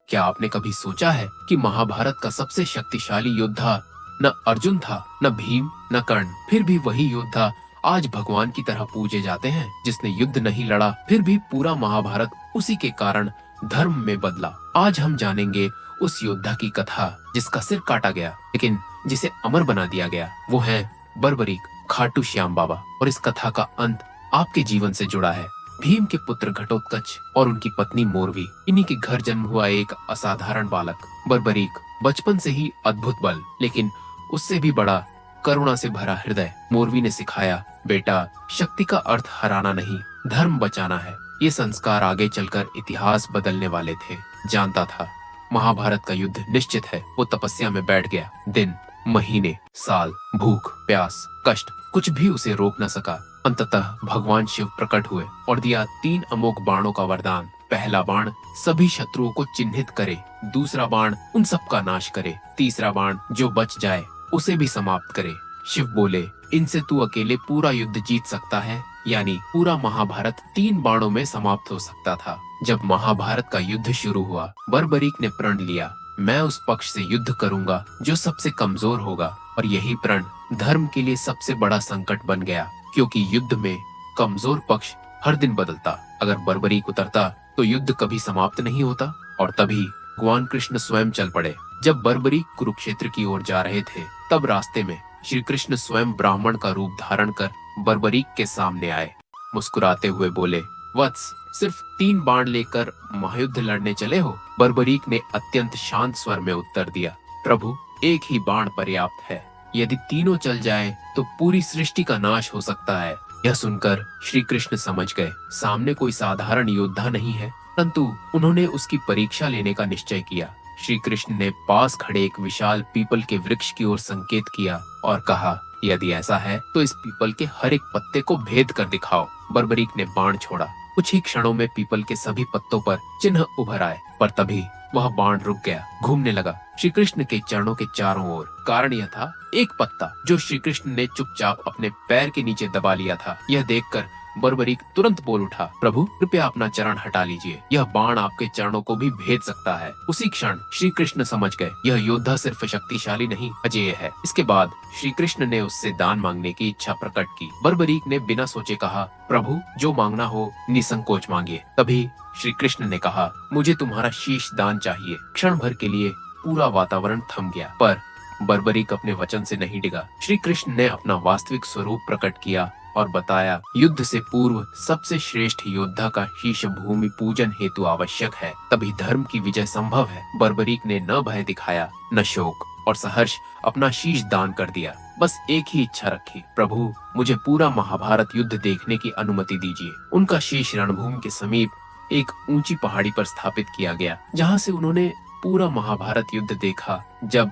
क्या आपने कभी सोचा है कि महाभारत का सबसे शक्तिशाली योद्धा न अर्जुन था, न भीम, न कर्ण, फिर भी वही योद्धा आज भगवान की तरह पूजे जाते हैं, जिसने युद्ध नहीं लड़ा फिर भी पूरा महाभारत उसी के कारण धर्म में बदला। आज हम जानेंगे उस योद्धा की कथा जिसका सिर काटा गया लेकिन जिसे अमर बना दिया गया। वो है बर्बरीक खाटू श्याम बाबा, और इस कथा का अंत आपके जीवन से जुड़ा है। भीम के पुत्र घटोत्कच और उनकी पत्नी मोरवी, इन्हीं के घर जन्म हुआ एक असाधारण बालक बर्बरीक। बचपन से ही अद्भुत बल, लेकिन उससे भी बड़ा करुणा से भरा हृदय। मोरवी ने सिखाया, बेटा, शक्ति का अर्थ हराना नहीं, धर्म बचाना है। ये संस्कार आगे चलकर इतिहास बदलने वाले थे। जानता था महाभारत का युद्ध निश्चित है। वो तपस्या में बैठ गया। दिन, महीने, साल, भूख, प्यास, कष्ट, कुछ भी उसे रोक न सका। अंततः भगवान शिव प्रकट हुए और दिया 3 अमोघ बाणों का वरदान। पहला बाण सभी शत्रुओं को चिन्हित करे, दूसरा बाण उन सब का नाश करे, तीसरा बाण जो बच जाए उसे भी समाप्त करे। शिव बोले, इनसे तू अकेले पूरा युद्ध जीत सकता है। यानी पूरा महाभारत 3 बाणों में समाप्त हो सकता था। जब महाभारत का युद्ध शुरू हुआ, बर्बरीक ने प्रण लिया, मैं उस पक्ष से युद्ध करूंगा जो सबसे कमजोर होगा। और यही प्रण धर्म के लिए सबसे बड़ा संकट बन गया, क्योंकि युद्ध में कमजोर पक्ष हर दिन बदलता। अगर बर्बरीक उतरता तो युद्ध कभी समाप्त नहीं होता। और तभी भगवान कृष्ण स्वयं चल पड़े। जब बर्बरीक कुरुक्षेत्र की ओर जा रहे थे, तब रास्ते में श्री कृष्ण स्वयं ब्राह्मण का रूप धारण कर बर्बरीक के सामने आए। मुस्कुराते हुए बोले, वत्स, सिर्फ 3 बाण लेकर महायुद्ध लड़ने चले हो? बर्बरीक ने अत्यंत शांत स्वर में उत्तर दिया, प्रभु, एक ही बाण पर्याप्त है। यदि तीनों चल जाए तो पूरी सृष्टि का नाश हो सकता है। यह सुनकर श्री कृष्ण समझ गए, सामने कोई साधारण योद्धा नहीं है, परंतु उन्होंने उसकी परीक्षा लेने का निश्चय किया। श्री कृष्ण ने पास खड़े एक विशाल पीपल के वृक्ष की ओर संकेत किया और कहा, यदि ऐसा है तो इस पीपल के हर एक पत्ते को भेद कर दिखाओ। बर्बरीक ने बाण छोड़ा। कुछ ही क्षणों में पीपल के सभी पत्तों पर चिन्ह उभर आए, पर तभी वह बाण रुक गया, घूमने लगा श्री कृष्ण के चरणों के चारों ओर। कारण यह था, एक पत्ता जो श्री कृष्ण ने चुपचाप अपने पैर के नीचे दबा लिया था। यह देखकर बर्बरीक तुरंत बोल उठा, प्रभु, कृपया अपना चरण हटा लीजिए, यह बाण आपके चरणों को भी भेद सकता है। उसी क्षण श्री कृष्ण समझ गए, यह योद्धा सिर्फ शक्तिशाली नहीं, अजेय है। इसके बाद श्री कृष्ण ने उससे दान मांगने की इच्छा प्रकट की। बर्बरीक ने बिना सोचे कहा, प्रभु, जो मांगना हो निसंकोच मांगिए। तभी श्री कृष्ण ने कहा, मुझे तुम्हारा शीश दान चाहिए। क्षण भर के लिए पूरा वातावरण थम गया, पर बर्बरीक अपने वचन से नहीं डिगा। श्री कृष्ण ने अपना वास्तविक स्वरूप प्रकट किया और बताया, युद्ध से पूर्व सबसे श्रेष्ठ योद्धा का शीश भूमि पूजन हेतु आवश्यक है, तभी धर्म की विजय संभव है। बर्बरीक ने न भय दिखाया, न शोक, और सहर्ष अपना शीश दान कर दिया। बस एक ही इच्छा रखी, प्रभु, मुझे पूरा महाभारत युद्ध देखने की अनुमति दीजिए। उनका शीश रणभूमि के समीप एक ऊंची पहाड़ी पर स्थापित किया गया, जहाँ से उन्होंने पूरा महाभारत युद्ध देखा। जब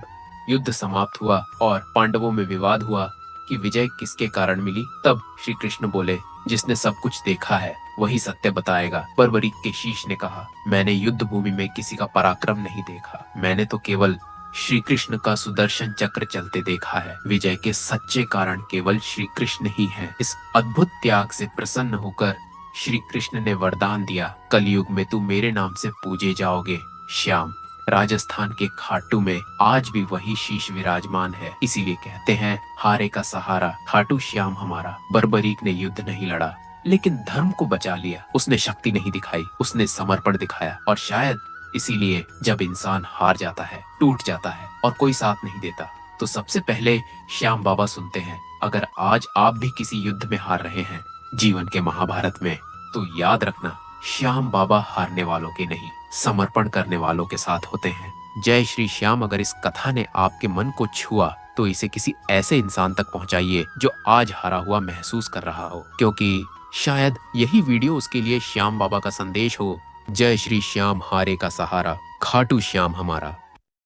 युद्ध समाप्त हुआ और पांडवों में विवाद हुआ कि विजय किसके कारण मिली, तब श्री कृष्ण बोले, जिसने सब कुछ देखा है वही सत्य बताएगा। बर्बरीक के शीश ने कहा, मैंने युद्ध भूमि में किसी का पराक्रम नहीं देखा, मैंने तो केवल श्री कृष्ण का सुदर्शन चक्र चलते देखा है। विजय के सच्चे कारण केवल श्री कृष्ण ही हैं। इस अद्भुत त्याग से प्रसन्न होकर श्री कृष्ण ने वरदान दिया, कलयुग में तू मेरे नाम से पूजे जाओगे श्याम। राजस्थान के खाटू में आज भी वही शीश विराजमान है। इसीलिए कहते हैं, हारे का सहारा खाटू श्याम हमारा। बर्बरीक ने युद्ध नहीं लड़ा, लेकिन धर्म को बचा लिया। उसने शक्ति नहीं दिखाई, उसने समर्पण दिखाया। और शायद इसीलिए जब इंसान हार जाता है, टूट जाता है और कोई साथ नहीं देता, तो सबसे पहले श्याम बाबा सुनते हैं। अगर आज आप भी किसी युद्ध में हार रहे हैं जीवन के महाभारत में, तो याद रखना, श्याम बाबा हारने वालों के नहीं, समर्पण करने वालों के साथ होते हैं। जय श्री श्याम। अगर इस कथा ने आपके मन को छुआ तो इसे किसी ऐसे इंसान तक पहुंचाइए जो आज हारा हुआ महसूस कर रहा हो, क्योंकि शायद यही वीडियो उसके लिए श्याम बाबा का संदेश हो। जय श्री श्याम, हारे का सहारा, खाटू श्याम हमारा।